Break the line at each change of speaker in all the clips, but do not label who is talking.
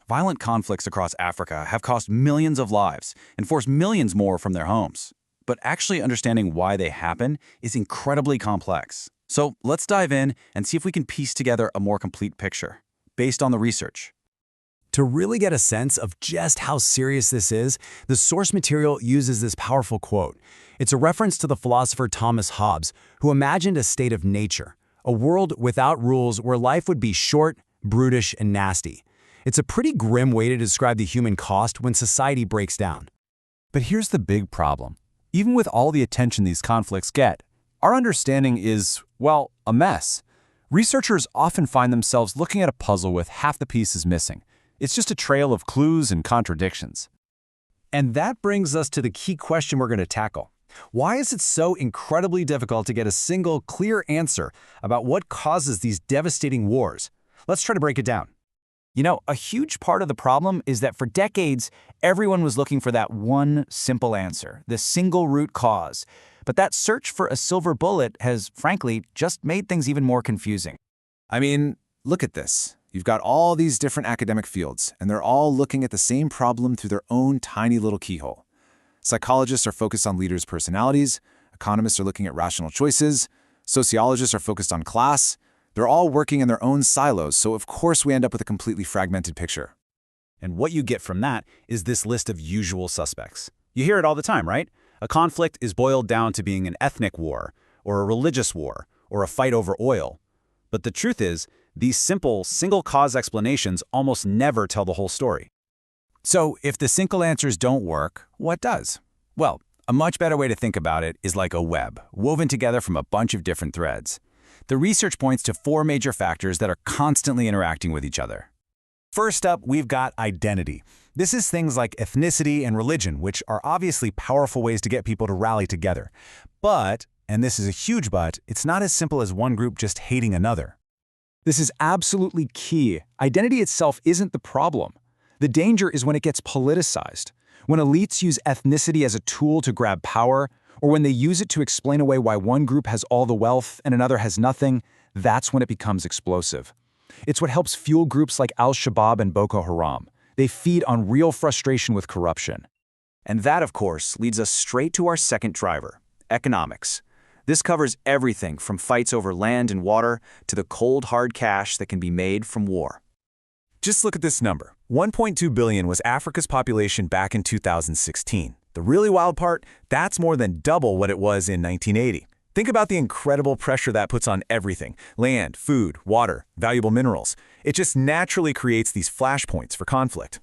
Violent conflicts across Africa have cost millions of lives and forced millions more from their homes. But actually understanding why they happen is incredibly complex. So let's dive in and see if we can piece together a more complete picture, based on the research.
To really get a sense of just how serious this is, the source material uses this powerful quote. It's a reference to the philosopher Thomas Hobbes, who imagined a state of nature, a world without rules where life would be short, brutish, and nasty. It's a pretty grim way to describe the human cost when society breaks down.
But here's the big problem. Even with all the attention these conflicts get, our understanding is, well, a mess. Researchers often find themselves looking at a puzzle with half the pieces missing. It's just a trail of clues and contradictions.
And that brings us to the key question we're going to tackle. Why is it so incredibly difficult to get a single, clear answer about what causes these devastating wars? Let's try to break it down.
You know, a huge part of the problem is that for decades, everyone was looking for that one simple answer, the single root cause. But that search for a silver bullet has, frankly, just made things even more confusing.
I mean, look at this. You've got all these different academic fields, and they're all looking at the same problem through their own tiny little keyhole. Psychologists are focused on leaders' personalities, economists are looking at rational choices, sociologists are focused on class. They're all working in their own silos, so of course we end up with a completely fragmented picture.
And what you get from that is this list of usual suspects. You hear it all the time, right? A conflict is boiled down to being an ethnic war, or a religious war, or a fight over oil. But the truth is, these simple, single-cause explanations almost never tell the whole story. So, if the single answers don't work, what does? Well, a much better way to think about it is like a web, woven together from a bunch of different threads. The research points to 4 major factors that are constantly interacting with each other. First up, we've got identity. This is things like ethnicity and religion, which are obviously powerful ways to get people to rally together. But, and this is a huge but, it's not as simple as one group just hating another. This is absolutely key. Identity itself isn't the problem. The danger is when it gets politicized, when elites use ethnicity as a tool to grab power, or when they use it to explain away why one group has all the wealth and another has nothing. That's when it becomes explosive. It's what helps fuel groups like Al-Shabaab and Boko Haram. They feed on real frustration with corruption. And that, of course, leads us straight to our second driver, economics. This covers everything from fights over land and water to the cold, hard cash that can be made from war. Just look at this number. 1.2 billion was Africa's population back in 2016. The really wild part, that's more than double what it was in 1980. Think about the incredible pressure that puts on everything: land, food, water, valuable minerals. It just naturally creates these flashpoints for conflict.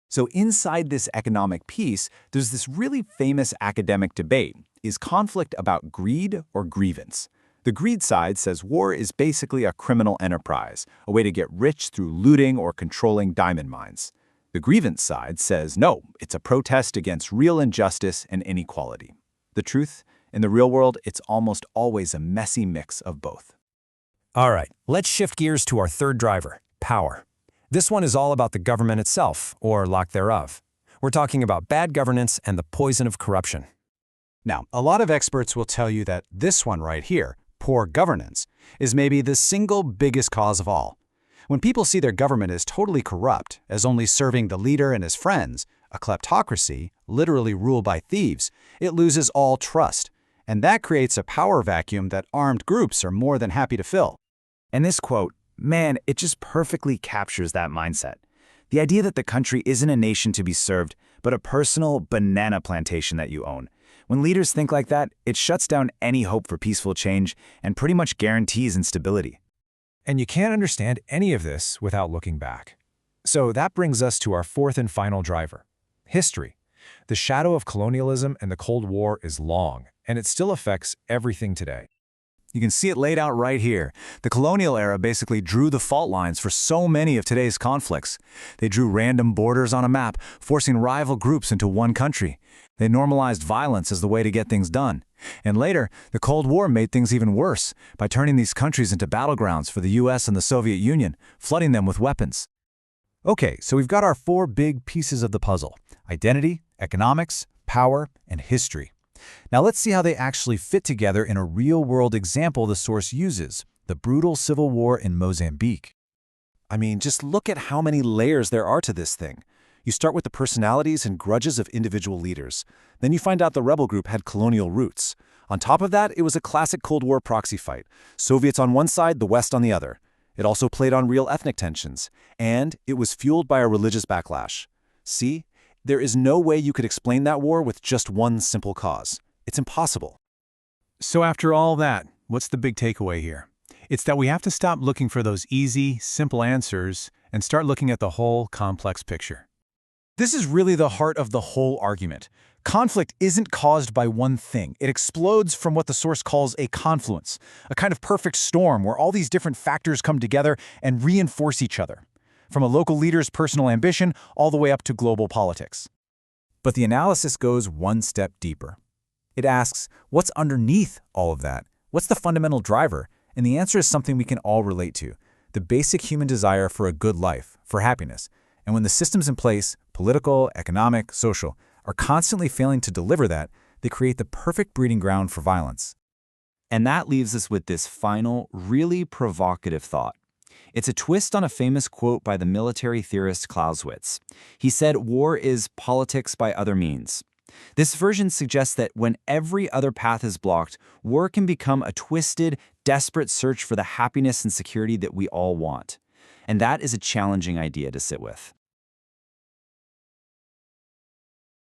So inside this economic piece, there's this really famous academic debate. Is conflict about greed or grievance? The greed side says war is basically a criminal enterprise, a way to get rich through looting or controlling diamond mines. The grievance side says no, it's a protest against real injustice and inequality. The truth, in the real world, it's almost always a messy mix of both. All right, let's shift gears to our third driver, power. This one is all about the government itself, or lack thereof. We're talking about bad governance and the poison of corruption. Now, a lot of experts will tell you that this one right here, poor governance, is maybe the single biggest cause of all. When people see their government as totally corrupt, as only serving the leader and his friends, a kleptocracy, literally ruled by thieves, it loses all trust. And that creates a power vacuum that armed groups are more than happy to fill. And this quote, man, it just perfectly captures that mindset. The idea that the country isn't a nation to be served, but a personal banana plantation that you own. When leaders think like that, it shuts down any hope for peaceful change and pretty much guarantees instability. And you can't understand any of this without looking back. So that brings us to our fourth and final driver, history. The shadow of colonialism and the Cold War is long, and it still affects everything today. You can see it laid out right here. The colonial era basically drew the fault lines for so many of today's conflicts. They drew random borders on a map, forcing rival groups into one country. They normalized violence as the way to get things done. And later, the Cold War made things even worse by turning these countries into battlegrounds for the US and the Soviet Union, flooding them with weapons. Okay, so we've got our 4 big pieces of the puzzle: identity, economics, power, and history. Now let's see how they actually fit together in a real-world example the source uses, the brutal civil war in Mozambique.
I mean, just look at how many layers there are to this thing. You start with the personalities and grudges of individual leaders. Then you find out the rebel group had colonial roots. On top of that, it was a classic Cold War proxy fight. Soviets on one side, the West on the other. It also played on real ethnic tensions. And it was fueled by a religious backlash. See? There is no way you could explain that war with just one simple cause. It's impossible.
So after all that, what's the big takeaway here? It's that we have to stop looking for those easy, simple answers and start looking at the whole complex picture.
This is really the heart of the whole argument. Conflict isn't caused by one thing. It explodes from what the source calls a confluence, a kind of perfect storm where all these different factors come together and reinforce each other, from a local leader's personal ambition all the way up to global politics.
But the analysis goes one step deeper. It asks, what's underneath all of that? What's the fundamental driver? And the answer is something we can all relate to, the basic human desire for a good life, for happiness. And when the systems in place, political, economic, social, are constantly failing to deliver that, they create the perfect breeding ground for violence.
And that leaves us with this final, really provocative thought. It's a twist on a famous quote by the military theorist Clausewitz. He said, "War is politics by other means." This version suggests that when every other path is blocked, war can become a twisted, desperate search for the happiness and security that we all want. And that is a challenging idea to sit with.